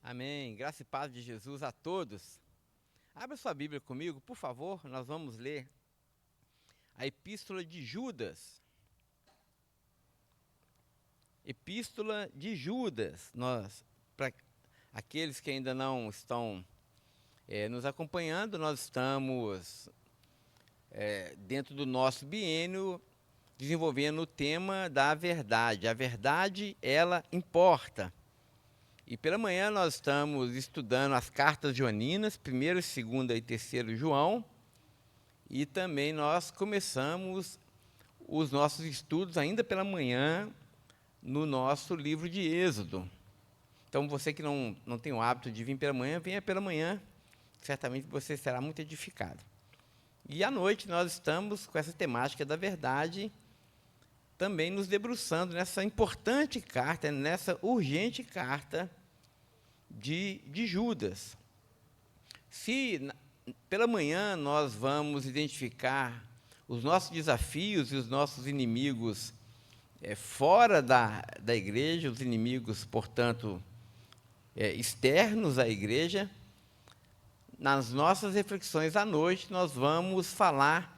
Amém. Graça e paz de Jesus a todos. Abra sua Bíblia comigo, por favor. Nós vamos ler a Epístola de Judas. Epístola de Judas. Para aqueles que ainda não estão nos acompanhando, nós estamos dentro do nosso biênio desenvolvendo o tema da verdade. A verdade, ela importa. E pela manhã nós estamos estudando as cartas joaninas, 1º, 2º e 3º João. E também nós começamos os nossos estudos ainda pela manhã no nosso livro de Êxodo. Então você que não tem o hábito de vir pela manhã, venha pela manhã, certamente você será muito edificado. E à noite nós estamos com essa temática da verdade, também nos debruçando nessa importante carta, nessa urgente carta de Judas. Se pela manhã nós vamos identificar os nossos desafios e os nossos inimigos fora da igreja, os inimigos, portanto, externos à igreja, nas nossas reflexões à noite nós vamos falar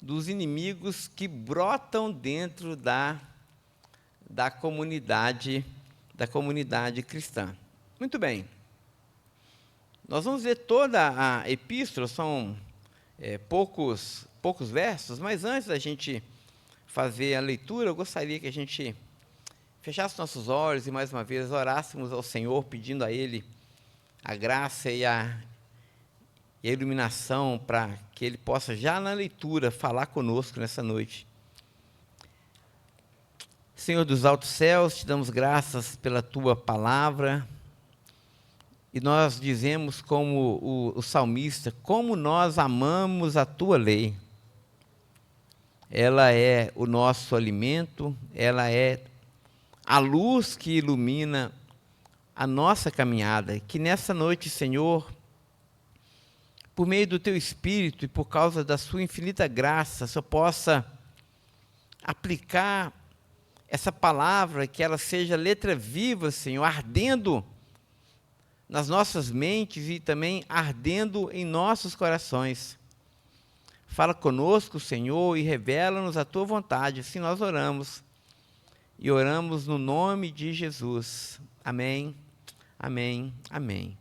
dos inimigos que brotam dentro da comunidade cristã. Muito bem. Nós vamos ler toda a epístola, são poucos versos, mas antes da gente fazer a leitura, eu gostaria que a gente fechasse nossos olhos e mais uma vez orássemos ao Senhor, pedindo a Ele a graça e a iluminação para que Ele possa, já na leitura, falar conosco nessa noite. Senhor dos altos céus, te damos graças pela Tua palavra, e nós dizemos como o salmista, como nós amamos a Tua lei. Ela é o nosso alimento, ela é a luz que ilumina a nossa caminhada. Que nessa noite, Senhor, por meio do Teu Espírito e por causa da Sua infinita graça, só possa aplicar essa palavra, que ela seja letra viva, Senhor, ardendo nas nossas mentes e também ardendo em nossos corações. Fala conosco, Senhor, e revela-nos a Tua vontade. Assim nós oramos. E oramos no nome de Jesus. Amém, amém, amém.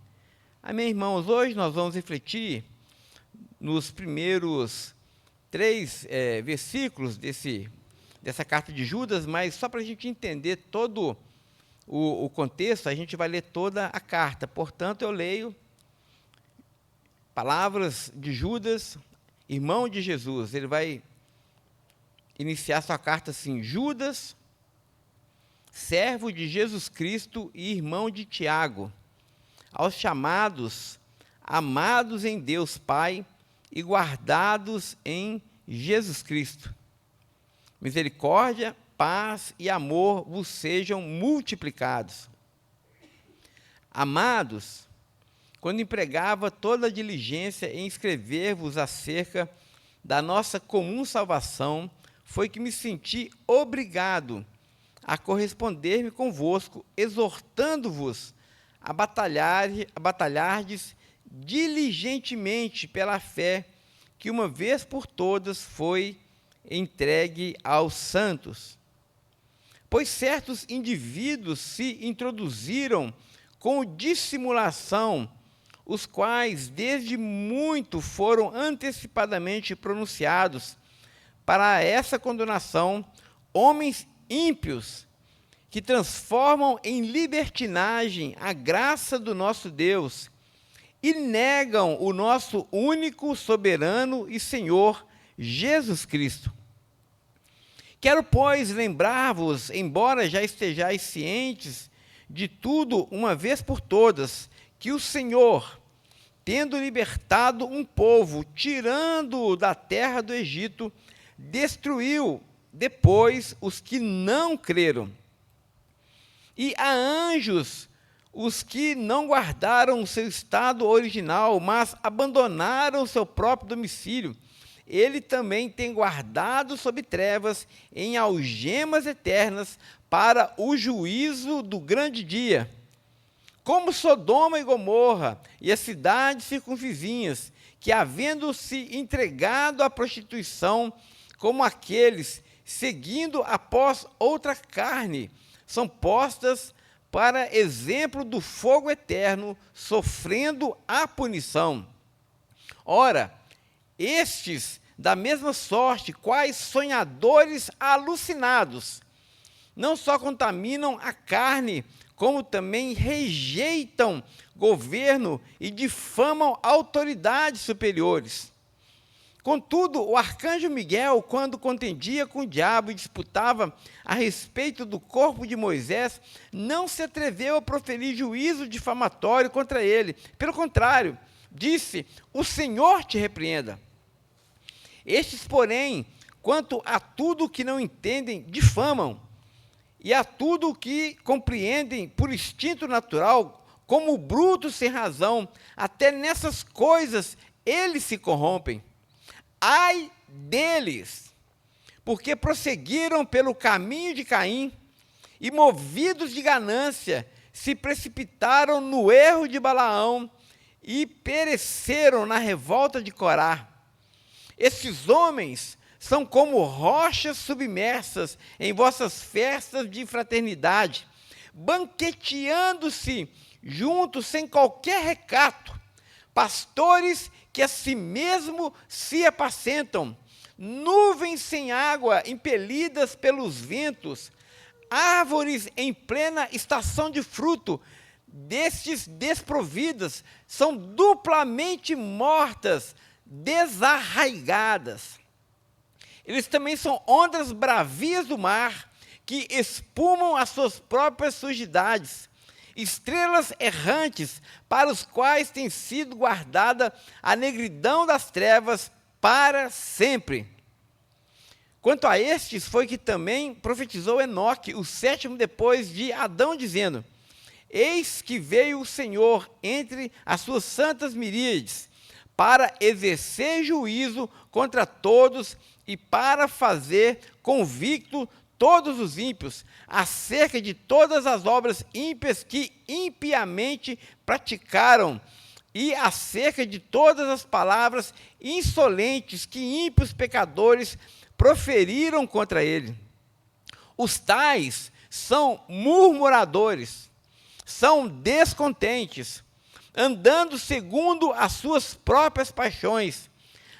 Amém, irmãos. Hoje nós vamos refletir nos primeiros 3 versículos dessa carta de Judas, mas só para a gente entender todo o contexto, a gente vai ler toda a carta. Portanto, eu leio palavras de Judas, irmão de Jesus. Ele vai iniciar sua carta assim: Judas, servo de Jesus Cristo e irmão de Tiago, aos chamados, amados em Deus Pai e guardados em Jesus Cristo. Misericórdia, paz e amor vos sejam multiplicados. Amados, quando empregava toda a diligência em escrever-vos acerca da nossa comum salvação, foi que me senti obrigado a corresponder-me convosco, exortando-vos a batalhardes diligentemente pela fé que uma vez por todas foi entregue aos santos. Pois certos indivíduos se introduziram com dissimulação, os quais desde muito foram antecipadamente pronunciados para essa condenação, homens ímpios, que transformam em libertinagem a graça do nosso Deus e negam o nosso único, soberano e Senhor, Jesus Cristo. Quero, pois, lembrar-vos, embora já estejais cientes de tudo uma vez por todas, que o Senhor, tendo libertado um povo, tirando-o da terra do Egito, destruiu depois os que não creram. E a anjos, os que não guardaram o seu estado original, mas abandonaram o seu próprio domicílio, Ele também tem guardado sob trevas, em algemas eternas, para o juízo do grande dia. como Sodoma e Gomorra e as cidades circunvizinhas, que havendo-se entregado à prostituição, como aqueles seguindo após outra carne, são postas para exemplo do fogo eterno, sofrendo a punição. Ora, estes, da mesma sorte, quais sonhadores alucinados, não só contaminam a carne, como também rejeitam governo e difamam autoridades superiores. Contudo, o arcanjo Miguel, quando contendia com o diabo e disputava a respeito do corpo de Moisés, não se atreveu a proferir juízo difamatório contra ele. Pelo contrário, disse: o Senhor te repreenda. Estes, porém, quanto a tudo que não entendem, difamam, e a tudo o que compreendem por instinto natural, como brutos sem razão, até nessas coisas eles se corrompem. Ai deles, porque prosseguiram pelo caminho de Caim, e movidos de ganância, se precipitaram no erro de Balaão, e pereceram na revolta de Corá. Estes homens são como rochas submersas em vossas festas de fraternidade, banqueteando-se juntos sem qualquer recato, pastores que a si mesmo se apacentam, nuvens sem água impelidas pelos ventos, árvores em plena estação de fruto, destes desprovidas, são duplamente mortas, desarraigadas. Eles também são ondas bravias do mar, que espumam as suas próprias sujidades, estrelas errantes, para os quais tem sido guardada a negridão das trevas para sempre. Quanto a estes, foi que também profetizou Enoque, o sétimo depois de Adão, dizendo: eis que veio o Senhor entre as suas santas miríades, para exercer juízo contra todos e para fazer convicto todos os ímpios, acerca de todas as obras ímpias que impiamente praticaram, e acerca de todas as palavras insolentes que ímpios pecadores proferiram contra ele. Os tais são murmuradores, são descontentes, andando segundo as suas próprias paixões.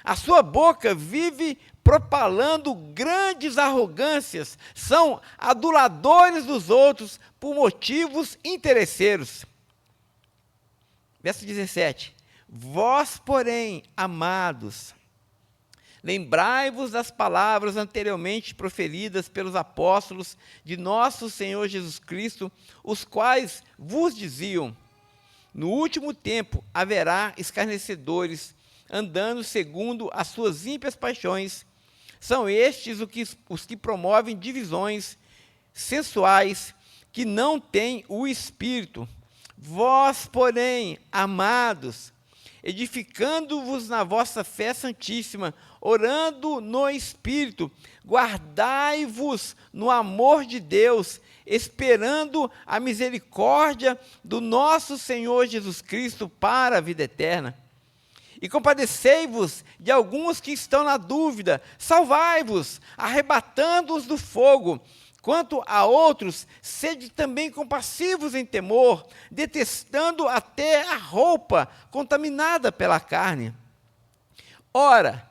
A sua boca vive propalando grandes arrogâncias, são aduladores dos outros por motivos interesseiros. Verso 17. Vós, porém, amados, lembrai-vos das palavras anteriormente proferidas pelos apóstolos de nosso Senhor Jesus Cristo, os quais vos diziam: no último tempo haverá escarnecedores, andando segundo as suas ímpias paixões. São estes os que promovem divisões sensuais, que não têm o Espírito. Vós, porém, amados, edificando-vos na vossa fé santíssima, orando no Espírito, guardai-vos no amor de Deus, esperando a misericórdia do nosso Senhor Jesus Cristo para a vida eterna. E compadecei-vos de alguns que estão na dúvida, salvai-vos, arrebatando-os do fogo. Quanto a outros, sede também compassivos em temor, detestando até a roupa contaminada pela carne. Ora,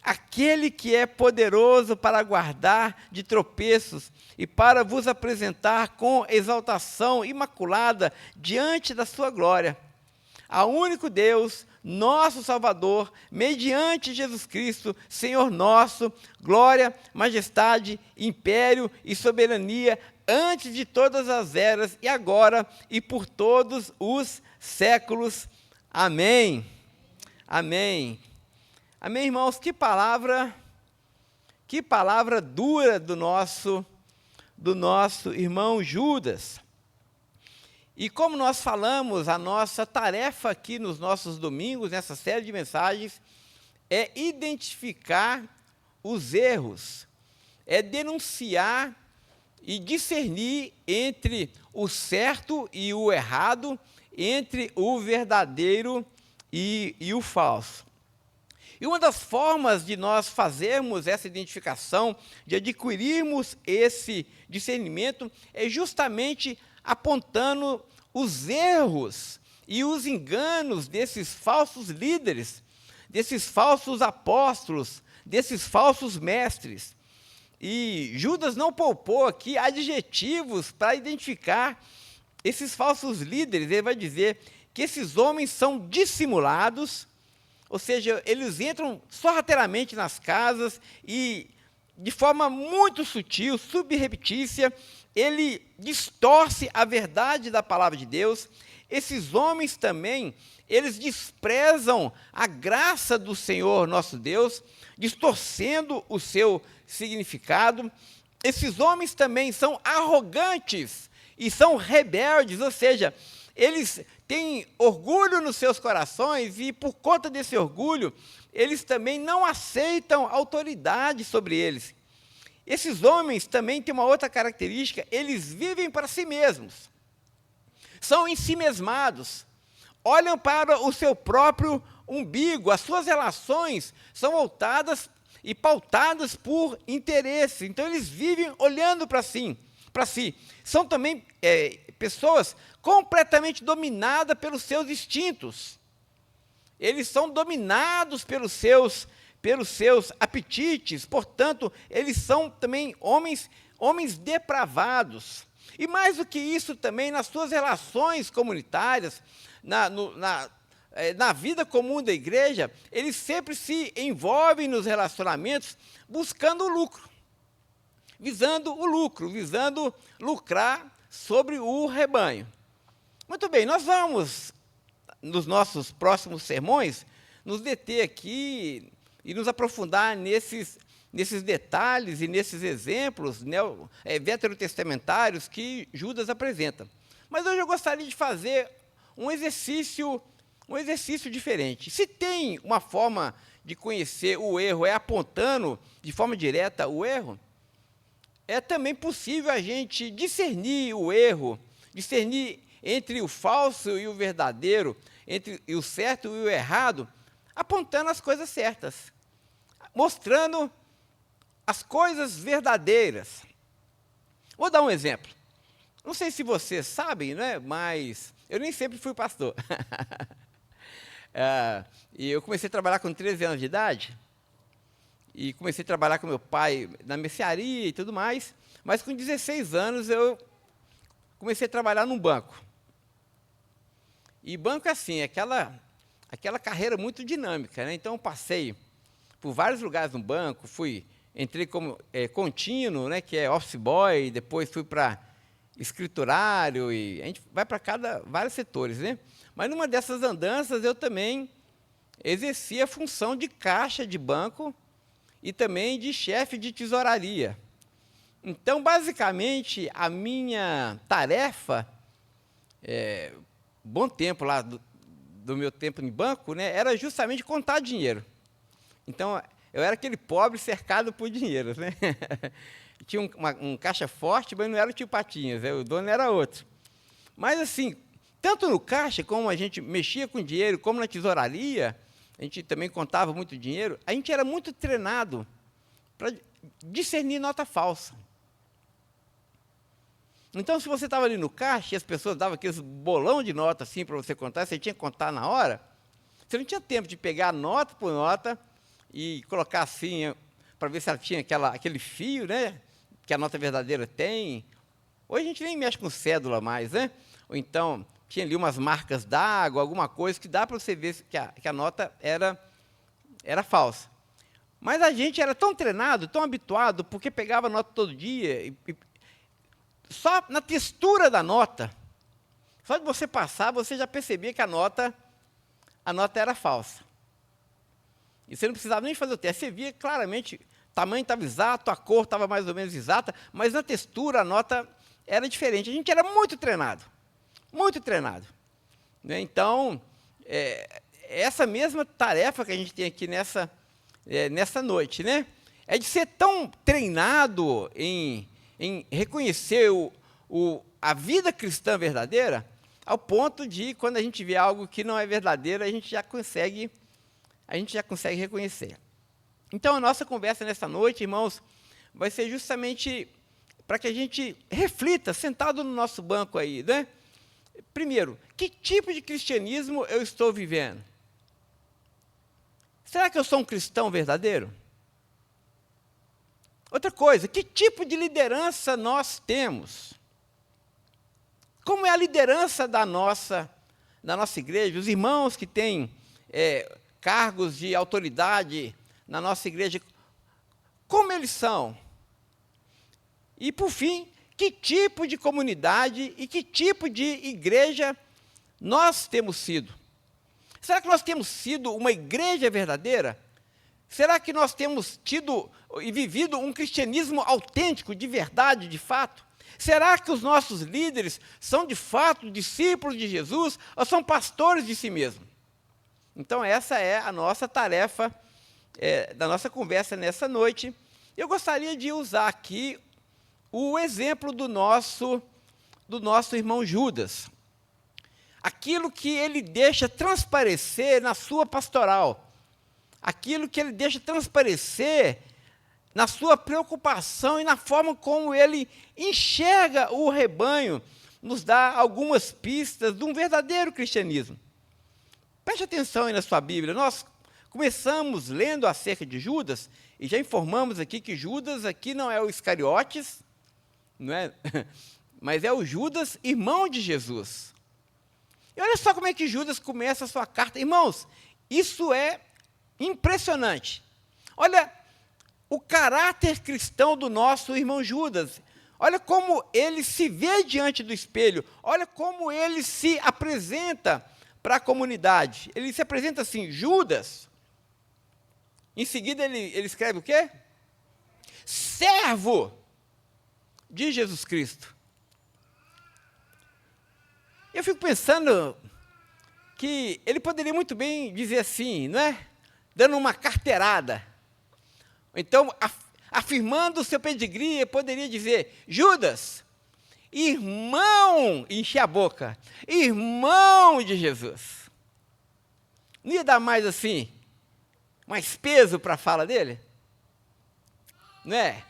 aquele que é poderoso para guardar de tropeços e para vos apresentar com exaltação imaculada diante da sua glória, a único Deus, nosso Salvador, mediante Jesus Cristo, Senhor nosso, glória, majestade, império e soberania, antes de todas as eras, e agora e por todos os séculos. Amém. Amém. Amém, irmãos. Que palavra dura do nosso irmão Judas. E como nós falamos, a nossa tarefa aqui nos nossos domingos, nessa série de mensagens, é identificar os erros, é denunciar e discernir entre o certo e o errado, entre o verdadeiro e o falso. E uma das formas de nós fazermos essa identificação, de adquirirmos esse discernimento, é justamente apontando os erros e os enganos desses falsos líderes, desses falsos apóstolos, desses falsos mestres. E Judas não poupou aqui adjetivos para identificar esses falsos líderes. Ele vai dizer que esses homens são dissimulados, ou seja, eles entram sorrateiramente nas casas e, de forma muito sutil, subreptícia, ele distorce a verdade da palavra de Deus. Esses homens também, eles desprezam a graça do Senhor nosso Deus, distorcendo o seu significado. Esses homens também são arrogantes e são rebeldes, ou seja, eles têm orgulho nos seus corações e, por conta desse orgulho, eles também não aceitam autoridade sobre eles. Esses homens também têm uma outra característica: eles vivem para si mesmos, são ensimesmados, olham para o seu próprio umbigo, as suas relações são voltadas e pautadas por interesse, então eles vivem olhando para si. São também pessoas completamente dominadas pelos seus instintos. Eles são dominados pelos seus apetites, portanto, eles são também homens depravados. E mais do que isso também, nas suas relações comunitárias, na vida comum da igreja, eles sempre se envolvem nos relacionamentos buscando o lucro, visando lucrar sobre o rebanho. Muito bem, nós vamos, nos nossos próximos sermões, nos deter aqui e nos aprofundar nesses detalhes e nesses exemplos veterotestamentários que Judas apresenta. Mas hoje eu gostaria de fazer um exercício diferente. Se tem uma forma de conhecer o erro, apontando de forma direta o erro, é também possível a gente discernir o erro, discernir entre o falso e o verdadeiro, entre o certo e o errado, apontando as coisas certas, mostrando as coisas verdadeiras. Vou dar um exemplo. Não sei se vocês sabem, né, mas eu nem sempre fui pastor. E eu comecei a trabalhar com 13 anos de idade, e comecei a trabalhar com meu pai na mercearia e tudo mais, mas com 16 anos eu comecei a trabalhar num banco. E banco é assim, aquela carreira muito dinâmica, né? Então eu passei por vários lugares no banco, entrei como contínuo, né, que é office boy, depois fui para escriturário, e a gente vai para vários setores, né? Mas numa dessas andanças eu também exercia a função de caixa de banco e também de chefe de tesouraria. Então, basicamente, a minha tarefa, bom tempo lá do meu tempo em banco, né, era justamente contar dinheiro. Então, eu era aquele pobre cercado por dinheiro, né? Tinha um caixa forte, mas não era o tio Patinhas, o dono era outro. Mas, assim, tanto no caixa, como a gente mexia com dinheiro, como na tesouraria, a gente também contava muito dinheiro, a gente era muito treinado para discernir nota falsa. Então, se você estava ali no caixa e as pessoas davam aqueles bolão de nota assim para você contar, você tinha que contar na hora, você não tinha tempo de pegar nota por nota e colocar assim, para ver se ela tinha aquele fio, né, que a nota verdadeira tem. Hoje a gente nem mexe com cédula mais, né? Ou então, tinha ali umas marcas d'água, alguma coisa que dá para você ver que a nota era falsa. Mas a gente era tão treinado, tão habituado, porque pegava a nota todo dia, e só na textura da nota, só de você passar, você já percebia que a nota era falsa. E você não precisava nem fazer o teste, você via claramente, o tamanho estava exato, a cor estava mais ou menos exata, mas na textura a nota era diferente. A gente era muito treinado, né? Então, essa mesma tarefa que a gente tem aqui nessa noite, né, é de ser tão treinado em em reconhecer a vida cristã verdadeira, ao ponto de, quando a gente vê algo que não é verdadeiro, a gente já consegue reconhecer. Então, a nossa conversa nessa noite, irmãos, vai ser justamente para que a gente reflita, sentado no nosso banco aí, né? Primeiro, que tipo de cristianismo eu estou vivendo? Será que eu sou um cristão verdadeiro? Outra coisa, que tipo de liderança nós temos? Como é a liderança da nossa igreja? Os irmãos que têm cargos de autoridade na nossa igreja, como eles são? E, por fim, que tipo de comunidade e que tipo de igreja nós temos sido? Será que nós temos sido uma igreja verdadeira? Será que nós temos tido e vivido um cristianismo autêntico, de verdade, de fato? Será que os nossos líderes são, de fato, discípulos de Jesus ou são pastores de si mesmos? Então, essa é a nossa tarefa da nossa conversa nessa noite. Eu gostaria de usar aqui o exemplo do nosso irmão Judas. Aquilo que ele deixa transparecer na sua pastoral, aquilo que ele deixa transparecer na sua preocupação e na forma como ele enxerga o rebanho, nos dá algumas pistas de um verdadeiro cristianismo. Preste atenção aí na sua Bíblia. Nós começamos lendo acerca de Judas, e já informamos aqui que Judas aqui não é o Iscariotes, não é? Mas é o Judas, irmão de Jesus. E olha só como é que Judas começa a sua carta. Irmãos, isso é impressionante. Olha o caráter cristão do nosso irmão Judas. Olha como ele se vê diante do espelho. Olha como ele se apresenta para a comunidade. Ele se apresenta assim, Judas. Em seguida ele escreve o quê? Servo de Jesus Cristo. Eu fico pensando que ele poderia muito bem dizer assim, não é? Dando uma carteirada. Então, afirmando o seu pedigree, ele poderia dizer, Judas, irmão, encher a boca, irmão de Jesus. Não ia dar mais assim, mais peso para a fala dele? Não é?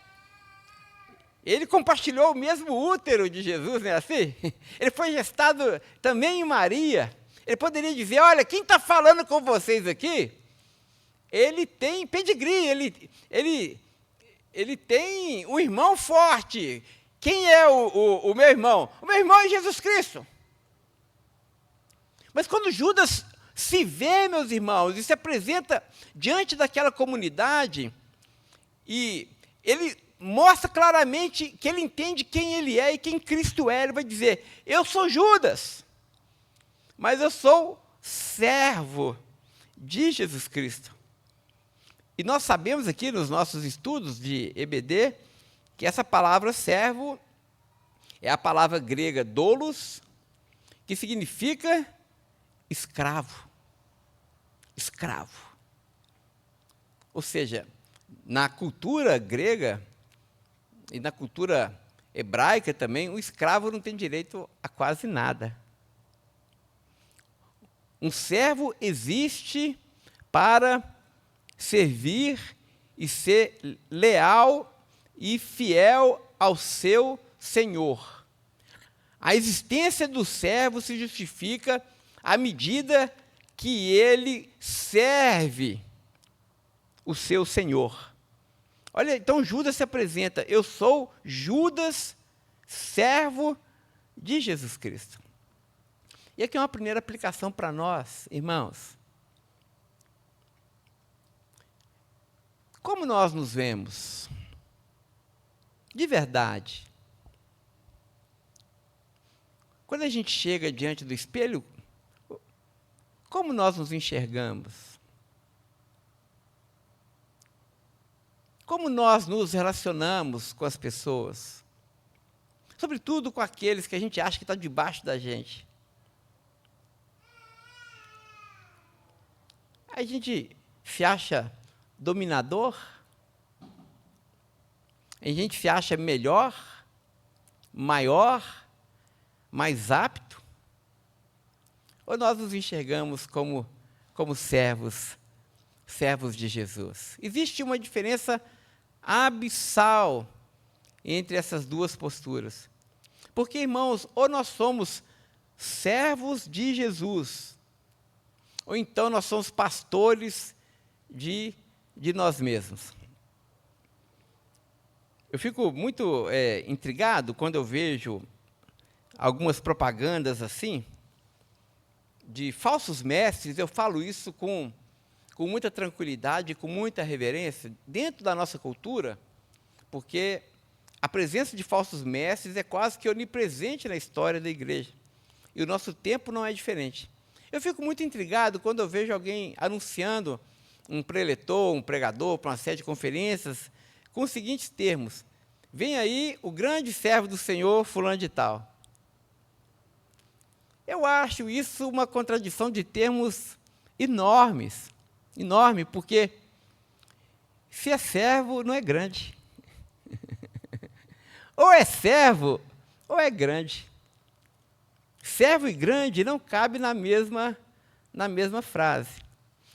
Ele compartilhou o mesmo útero de Jesus, não é assim? Ele foi gestado também em Maria. Ele poderia dizer, olha, quem está falando com vocês aqui, ele tem pedigree, ele tem um irmão forte. Quem é o meu irmão? O meu irmão é Jesus Cristo. Mas quando Judas se vê, meus irmãos, e se apresenta diante daquela comunidade, e ele mostra claramente que ele entende quem ele é e quem Cristo é. Ele vai dizer, eu sou Judas, mas eu sou servo de Jesus Cristo. E nós sabemos aqui nos nossos estudos de EBD, que essa palavra servo é a palavra grega doulos, que significa escravo. Escravo. Ou seja, na cultura grega e na cultura hebraica também, o escravo não tem direito a quase nada. Um servo existe para servir e ser leal e fiel ao seu senhor. A existência do servo se justifica à medida que ele serve o seu senhor. Olha, então Judas se apresenta, eu sou Judas, servo de Jesus Cristo. E aqui é uma primeira aplicação para nós, irmãos. Como nós nos vemos? De verdade. Quando a gente chega diante do espelho, como nós nos enxergamos? Como nós nos relacionamos com as pessoas? Sobretudo com aqueles que a gente acha que estão debaixo da gente. A gente se acha dominador? A gente se acha melhor maior, mais apto? Ou nós nos enxergamos como servos de Jesus? Existe uma diferença abissal entre essas duas posturas. Porque, irmãos, ou nós somos servos de Jesus, ou então nós somos pastores de nós mesmos. Eu fico muito intrigado quando eu vejo algumas propagandas assim, de falsos mestres. Eu falo isso com muita tranquilidade, com muita reverência, dentro da nossa cultura, porque a presença de falsos mestres é quase que onipresente na história da igreja. E o nosso tempo não é diferente. Eu fico muito intrigado quando eu vejo alguém anunciando um preletor, um pregador, para uma série de conferências, com os seguintes termos: vem aí o grande servo do Senhor, fulano de tal. Eu acho isso uma contradição de termos enorme, porque se é servo, não é grande. Ou é servo, ou é grande. Servo e grande não cabe na mesma frase.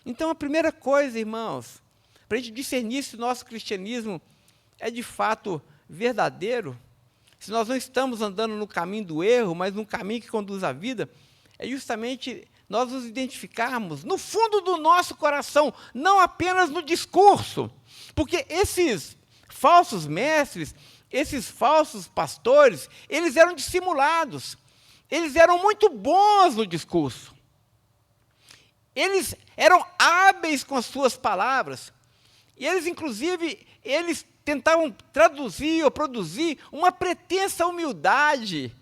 Então, a primeira coisa, irmãos, para a gente discernir se o nosso cristianismo é de fato verdadeiro, se nós não estamos andando no caminho do erro, mas no caminho que conduz à vida, é justamente nós nos identificarmos no fundo do nosso coração, não apenas no discurso. Porque esses falsos mestres, esses falsos pastores, eles eram dissimulados. Eles eram muito bons no discurso. Eles eram hábeis com as suas palavras. E eles, inclusive, eles tentavam traduzir ou produzir uma pretensa humildade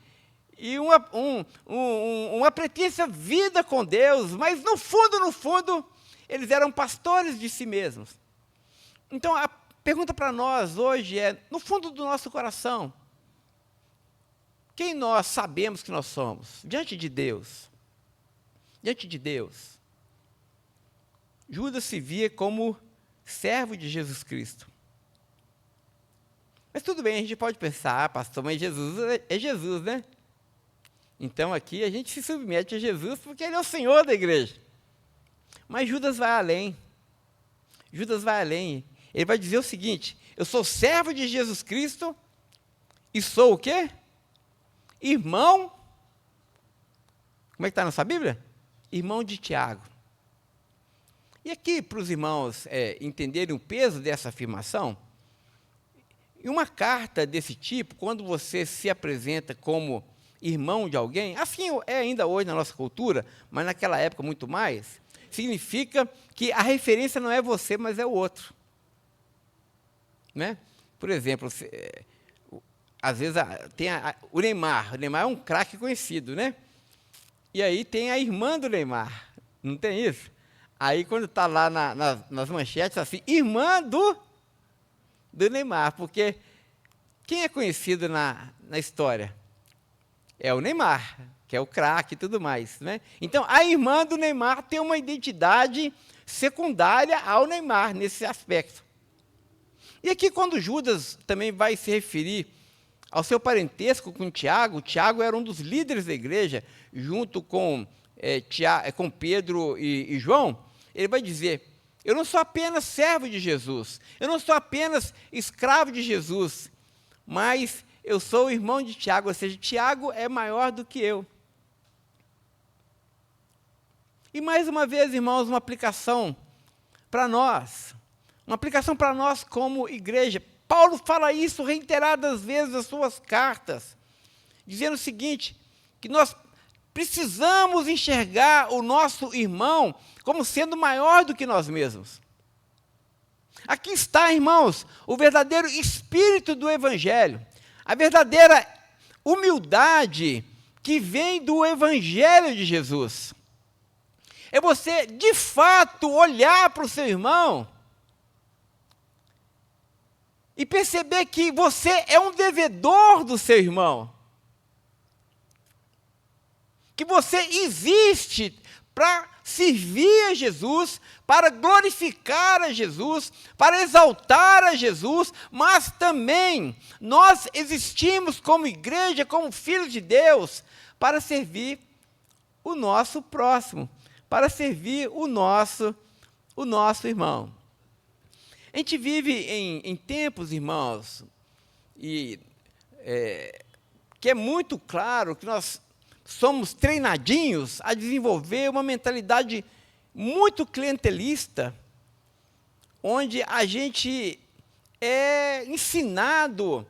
e uma pretensa vida com Deus, mas no fundo, eles eram pastores de si mesmos. Então, a pergunta para nós hoje é, no fundo do nosso coração, quem nós sabemos que nós somos diante de Deus? Diante de Deus. Judas se via como servo de Jesus Cristo. Mas tudo bem, a gente pode pensar, pastor, mas Jesus é Jesus, né? Então aqui a gente se submete a Jesus porque Ele é o Senhor da igreja. Mas Judas vai além. Judas vai além. Ele vai dizer o seguinte: eu sou servo de Jesus Cristo e sou o quê? Irmão. Como é que está na sua Bíblia? Irmão de Tiago. E aqui, para os irmãos entenderem o peso dessa afirmação, em uma carta desse tipo, quando você se apresenta como irmão de alguém, assim é ainda hoje na nossa cultura, mas naquela época muito mais, significa que a referência não é você, mas é o outro. Né? Por exemplo, às vezes tem o Neymar. O Neymar é um craque conhecido, né? E aí tem a irmã do Neymar. Não tem isso? Aí quando está lá nas manchetes, assim, irmã do Neymar, porque quem é conhecido na história? É o Neymar, que é o craque e tudo mais, né? Então, a irmã do Neymar tem uma identidade secundária ao Neymar, nesse aspecto. E aqui, quando Judas também vai se referir ao seu parentesco com Tiago, Tiago era um dos líderes da igreja, junto com Pedro e João, ele vai dizer, eu não sou apenas servo de Jesus, eu não sou apenas escravo de Jesus, mas eu sou o irmão de Tiago, ou seja, Tiago é maior do que eu. E mais uma vez, irmãos, uma aplicação para nós como igreja. Paulo fala isso reiteradas vezes nas suas cartas, dizendo o seguinte, que nós precisamos enxergar o nosso irmão como sendo maior do que nós mesmos. Aqui está, irmãos, o verdadeiro espírito do Evangelho, a verdadeira humildade que vem do Evangelho de Jesus. É você, de fato, olhar para o seu irmão e perceber que você é um devedor do seu irmão. Que você existe para servir a Jesus, para glorificar a Jesus, para exaltar a Jesus, mas também nós existimos como igreja, como filhos de Deus, para servir o nosso próximo, para servir o nosso irmão. A gente vive em tempos, irmãos, que é muito claro que nós somos treinadinhos a desenvolver uma mentalidade muito clientelista, onde a gente é ensinado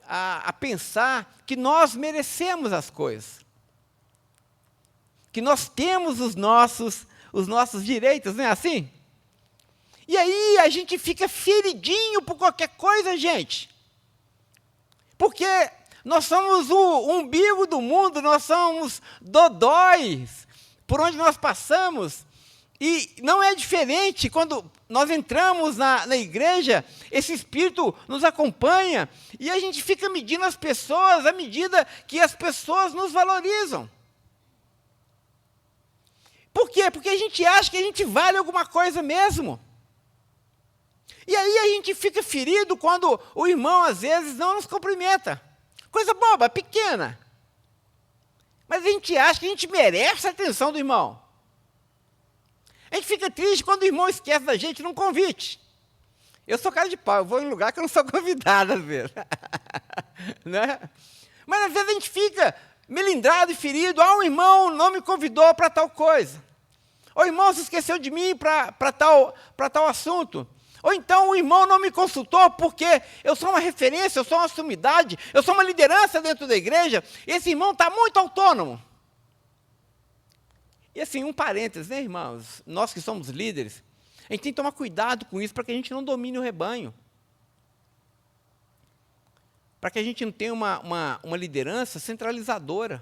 a pensar que nós merecemos as coisas, que nós temos os nossos direitos, não é assim? E aí a gente fica feridinho por qualquer coisa, gente. Porque nós somos o umbigo do mundo, nós somos dodóis por onde nós passamos. E não é diferente quando nós entramos na igreja, esse espírito nos acompanha e a gente fica medindo as pessoas à medida que as pessoas nos valorizam. Por quê? Porque a gente acha que a gente vale alguma coisa mesmo. E aí a gente fica ferido quando o irmão, às vezes, não nos cumprimenta. Coisa boba, pequena. Mas a gente acha que a gente merece a atenção do irmão. A gente fica triste quando o irmão esquece da gente num convite. Eu sou cara de pau, eu vou em lugar que eu não sou convidado, às vezes. Né? Mas às vezes a gente fica melindrado e ferido. O irmão não me convidou para tal coisa. O irmão se esqueceu de mim para tal assunto. Ou então o irmão não me consultou porque eu sou uma referência, eu sou uma sumidade, eu sou uma liderança dentro da igreja, esse irmão está muito autônomo. E assim, um parênteses, né, irmãos? Nós que somos líderes, a gente tem que tomar cuidado com isso para que a gente não domine o rebanho. Para que a gente não tenha uma liderança centralizadora,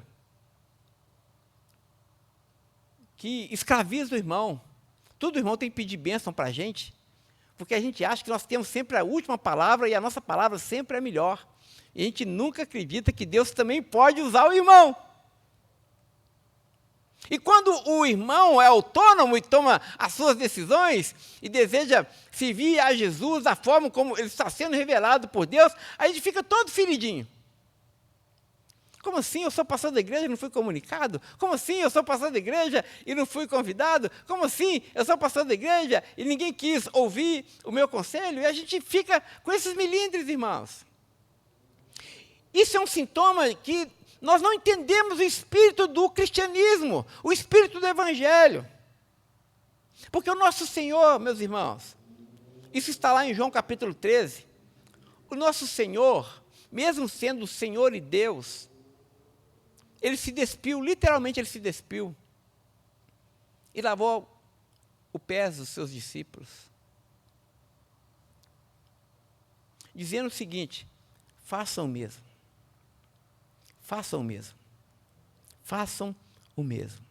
que escraviza o irmão. Todo irmão tem que pedir bênção para a gente, porque a gente acha que nós temos sempre a última palavra e a nossa palavra sempre é melhor. E a gente nunca acredita que Deus também pode usar o irmão. E quando o irmão é autônomo e toma as suas decisões e deseja servir a Jesus da forma como ele está sendo revelado por Deus, aí a gente fica todo feridinho. Como assim? Eu sou pastor da igreja e não fui comunicado? Como assim? Eu sou pastor da igreja e não fui convidado? Como assim? Eu sou pastor da igreja e ninguém quis ouvir o meu conselho? E a gente fica com esses melindres, irmãos. Isso é um sintoma que nós não entendemos o espírito do cristianismo, o espírito do evangelho. Porque o nosso Senhor, meus irmãos, isso está lá em João capítulo 13, o nosso Senhor, mesmo sendo o Senhor e Deus, ele se despiu, literalmente ele se despiu, e lavou os pés dos seus discípulos, dizendo o seguinte: façam o mesmo, façam o mesmo, façam o mesmo.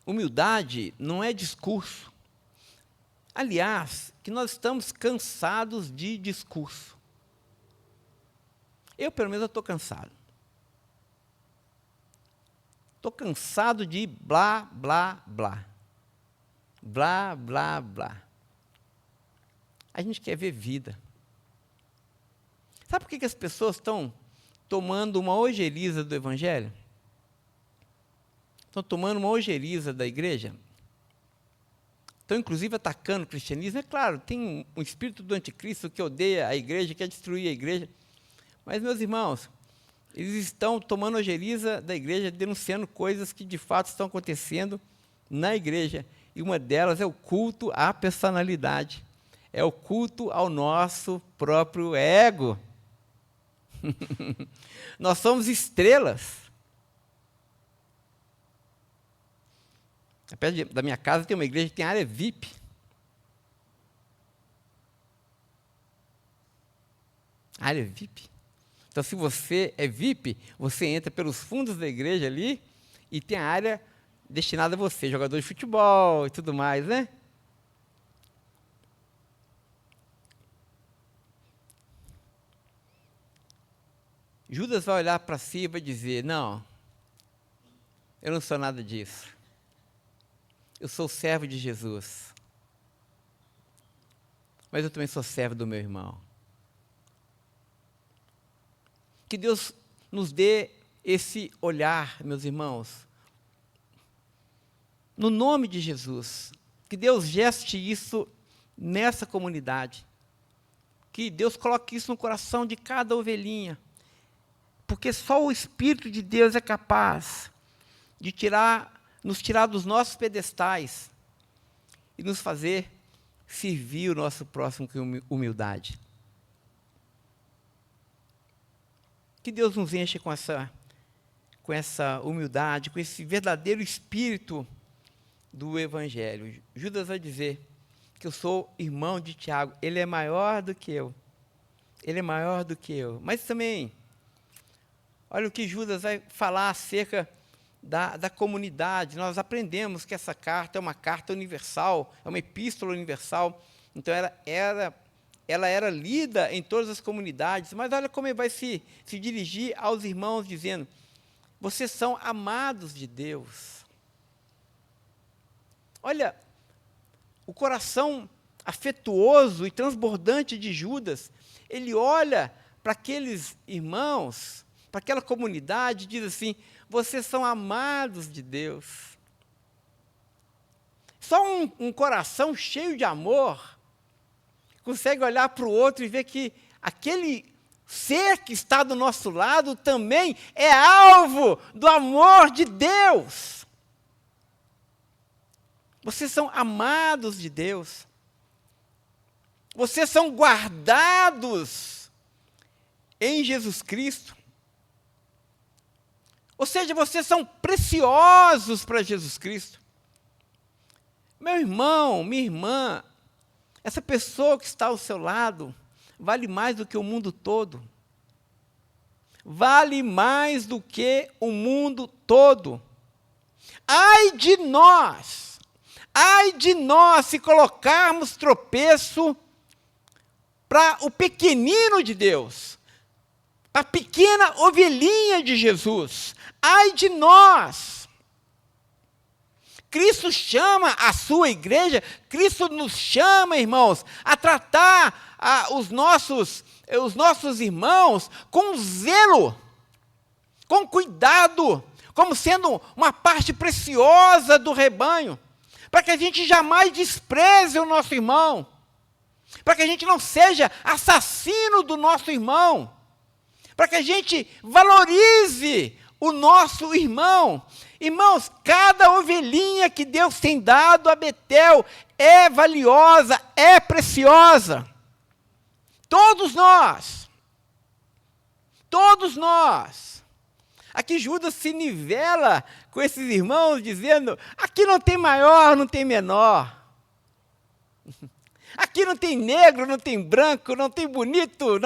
Humildade não é discurso. Aliás, que nós estamos cansados de discurso. Eu, pelo menos, estou cansado. Estou cansado de blá, blá, blá. Blá, blá, blá. A gente quer ver vida. Sabe por que as pessoas estão tomando uma ojeriza do Evangelho? Estão tomando uma ojeriza da igreja? Estão, inclusive, atacando o cristianismo. É claro, tem um espírito do anticristo que odeia a igreja, quer destruir a igreja. Mas, meus irmãos, eles estão tomando ojeriza da igreja, denunciando coisas que, de fato, estão acontecendo na igreja. E uma delas é o culto à personalidade. É o culto ao nosso próprio ego. Nós somos estrelas. Perto da minha casa tem uma igreja que tem área VIP. Área VIP. Então, se você é VIP, você entra pelos fundos da igreja ali e tem a área destinada a você, jogador de futebol e tudo mais, né? Judas vai olhar para si e vai dizer: não, Eu não sou nada disso. Eu sou servo de Jesus. Mas eu também sou servo do meu irmão. Que Deus nos dê esse olhar, meus irmãos. No nome de Jesus. Que Deus geste isso nessa comunidade. Que Deus coloque isso no coração de cada ovelhinha. Porque só o Espírito de Deus é capaz de nos tirar dos nossos pedestais e nos fazer servir o nosso próximo com humildade. Que Deus nos enche com essa humildade, com esse verdadeiro espírito do Evangelho. Judas vai dizer que eu sou irmão de Tiago, ele é maior do que eu. Ele é maior do que eu. Mas também, olha o que Judas vai falar acerca da comunidade. Nós aprendemos que essa carta é uma carta universal, é uma epístola universal. Então, ela era lida em todas as comunidades. Mas olha como ele vai se dirigir aos irmãos, dizendo: vocês são amados de Deus. Olha, o coração afetuoso e transbordante de Judas, ele olha para aqueles irmãos, para aquela comunidade, e diz assim: vocês são amados de Deus. Só um coração cheio de amor consegue olhar para o outro e ver que aquele ser que está do nosso lado também é alvo do amor de Deus. Vocês são amados de Deus. Vocês são guardados em Jesus Cristo. Ou seja, vocês são preciosos para Jesus Cristo. Meu irmão, minha irmã, essa pessoa que está ao seu lado vale mais do que o mundo todo. Vale mais do que o mundo todo. Ai de nós se colocarmos tropeço para o pequenino de Deus, a pequena ovelhinha de Jesus. Ai de nós! Cristo chama a sua igreja, Cristo nos chama, irmãos, a tratar os nossos irmãos com zelo, com cuidado, como sendo uma parte preciosa do rebanho, para que a gente jamais despreze o nosso irmão, para que a gente não seja assassino do nosso irmão, para que a gente valorize o nosso irmão. Irmãos, cada ovelhinha que Deus tem dado a Betel é valiosa, é preciosa. Todos nós. Aqui Judas se nivela com esses irmãos, dizendo: aqui não tem maior, não tem menor. Aqui não tem negro, não tem branco, não tem bonito,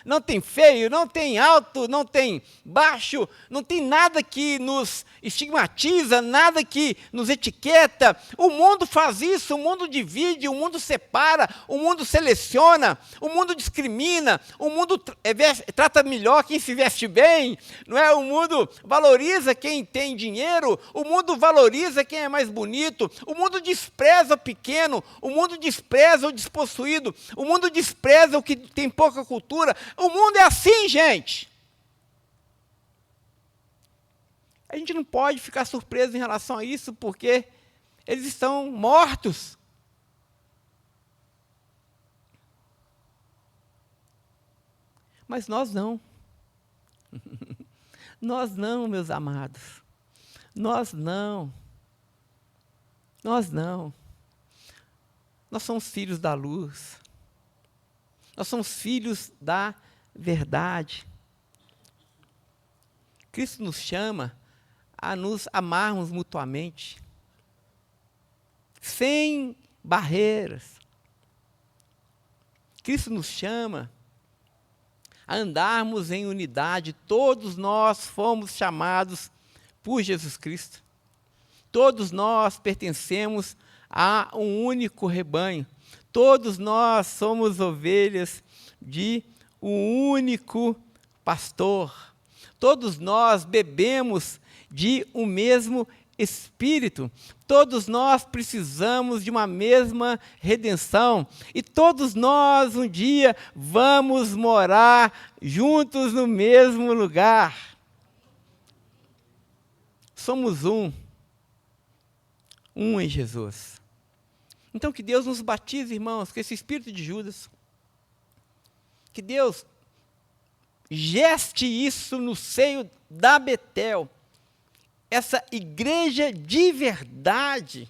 não tem feio, não tem alto, não tem baixo, não tem nada que nos estigmatiza, nada que nos etiqueta. O mundo faz isso, o mundo divide, o mundo separa, o mundo seleciona, o mundo discrimina, o mundo trata melhor quem se veste bem, não é? O mundo valoriza quem tem dinheiro, o mundo valoriza quem é mais bonito, o mundo despreza o pequeno, o mundo despreza o despossuído, o mundo despreza o que tem pouca cultura. O mundo é assim, gente. A gente não pode ficar surpreso em relação a isso, porque eles estão mortos. Mas nós não. Nós não, meus amados. Nós não. Nós não. Nós somos filhos da luz. Nós somos filhos da verdade. Cristo nos chama a nos amarmos mutuamente, sem barreiras. Cristo nos chama a andarmos em unidade. Todos nós fomos chamados por Jesus Cristo. Todos nós pertencemos a um único rebanho. Todos nós somos ovelhas de um único pastor. Todos nós bebemos de um mesmo Espírito. Todos nós precisamos de uma mesma redenção. E todos nós um dia vamos morar juntos no mesmo lugar. Somos um em Jesus. Então que Deus nos batize, irmãos, com esse espírito de Judas. Que Deus geste isso no seio da Betel. Essa igreja de verdade.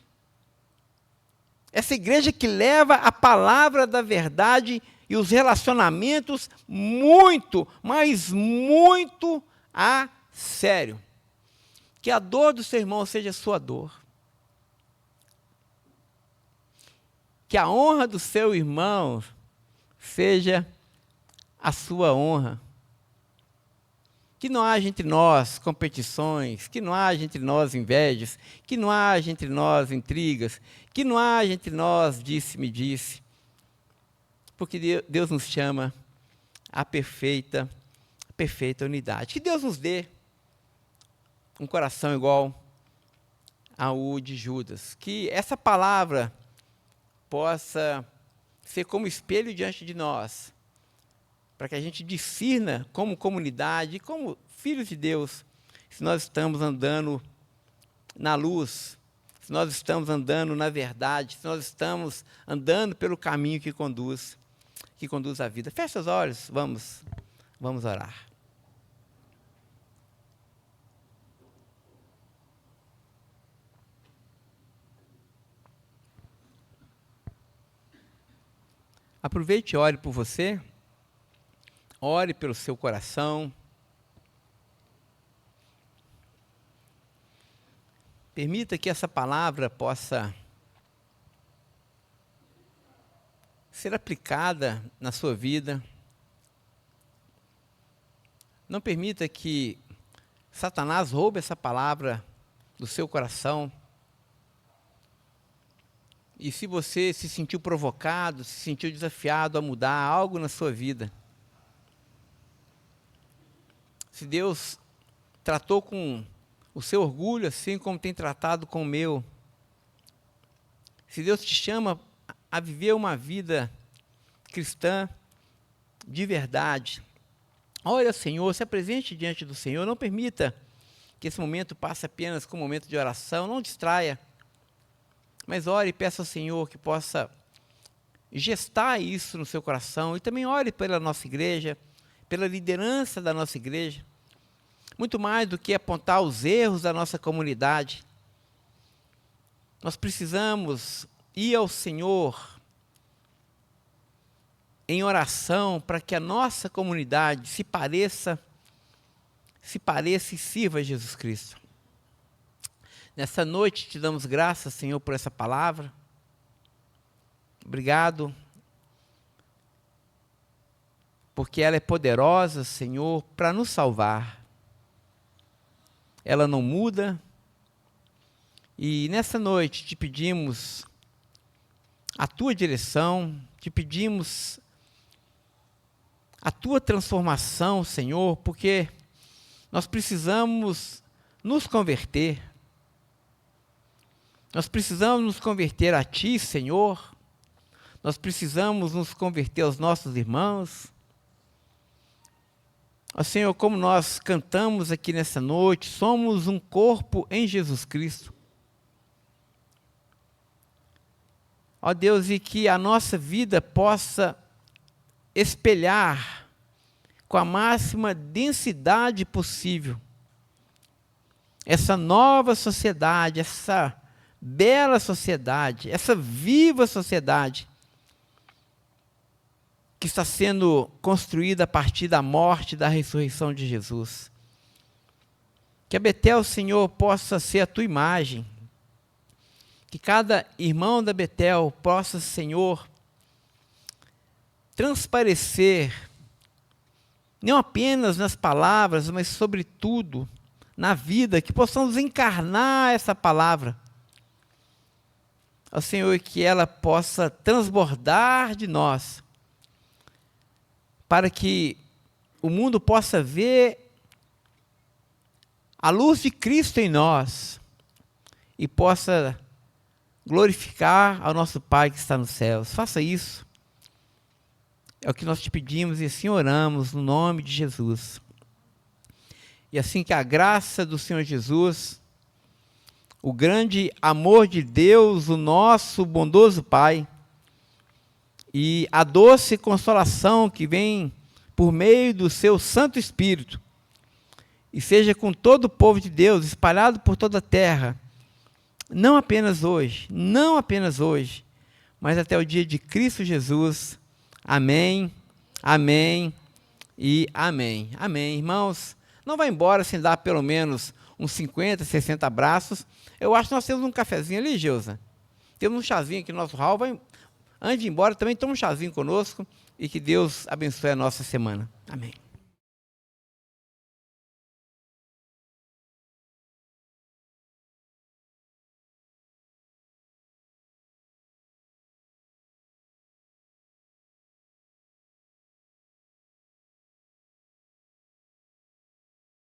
Essa igreja que leva a palavra da verdade e os relacionamentos muito, mas muito a sério. Que a dor do seu irmão seja a sua dor. Que a honra do seu irmão seja a sua honra. Que não haja entre nós competições, que não haja entre nós invejas, que não haja entre nós intrigas, que não haja entre nós disse-me disse. Porque Deus nos chama à perfeita unidade. Que Deus nos dê um coração igual ao de Judas. Que essa palavra possa ser como espelho diante de nós, para que a gente discirna como comunidade, como filhos de Deus, se nós estamos andando na luz, se nós estamos andando na verdade, se nós estamos andando pelo caminho que conduz à vida. Feche os olhos, vamos orar. Aproveite e ore por você. Ore pelo seu coração. Permita que essa palavra possa ser aplicada na sua vida. Não permita que Satanás roube essa palavra do seu coração. E se você se sentiu provocado, se sentiu desafiado a mudar algo na sua vida, se Deus tratou com o seu orgulho assim como tem tratado com o meu, se Deus te chama a viver uma vida cristã de verdade, ore ao Senhor, se apresente diante do Senhor, não permita que esse momento passe apenas como um momento de oração, não distraia, mas ore e peça ao Senhor que possa gestar isso no seu coração, e também ore pela nossa igreja, pela liderança da nossa igreja, muito mais do que apontar os erros da nossa comunidade. Nós precisamos ir ao Senhor em oração para que a nossa comunidade se pareça e sirva a Jesus Cristo. Nessa noite te damos graças, Senhor, por essa palavra. Obrigado, porque ela é poderosa, Senhor, para nos salvar. Ela não muda. E nessa noite te pedimos a tua direção, te pedimos a tua transformação, Senhor, porque nós precisamos nos converter. Nós precisamos nos converter a Ti, Senhor. Nós precisamos nos converter aos nossos irmãos. Ó Senhor, como nós cantamos aqui nessa noite, somos um corpo em Jesus Cristo. Ó Deus, e que a nossa vida possa espelhar com a máxima densidade possível essa nova sociedade, essa bela sociedade, essa viva sociedade que está sendo construída a partir da morte e da ressurreição de Jesus. Que a Betel, Senhor, possa ser a tua imagem. Que cada irmão da Betel possa, Senhor, transparecer, não apenas nas palavras, mas sobretudo na vida, que possamos encarnar essa palavra. Ó Senhor, que ela possa transbordar de nós, para que o mundo possa ver a luz de Cristo em nós e possa glorificar ao nosso Pai que está nos céus. Faça isso. É o que nós te pedimos e assim oramos no nome de Jesus. E assim que a graça do Senhor Jesus, o grande amor de Deus, o nosso bondoso Pai, e a doce consolação que vem por meio do seu Santo Espírito, e seja com todo o povo de Deus, espalhado por toda a terra, não apenas hoje, mas até o dia de Cristo Jesus. Amém, amém e amém. Amém, irmãos. Não vai embora sem dar pelo menos uns 50, 60 abraços. Eu acho que nós temos um cafezinho ali, Geusa. Temos um chazinho aqui no nosso hall. Antes de ir embora, também toma um chazinho conosco e que Deus abençoe a nossa semana. Amém.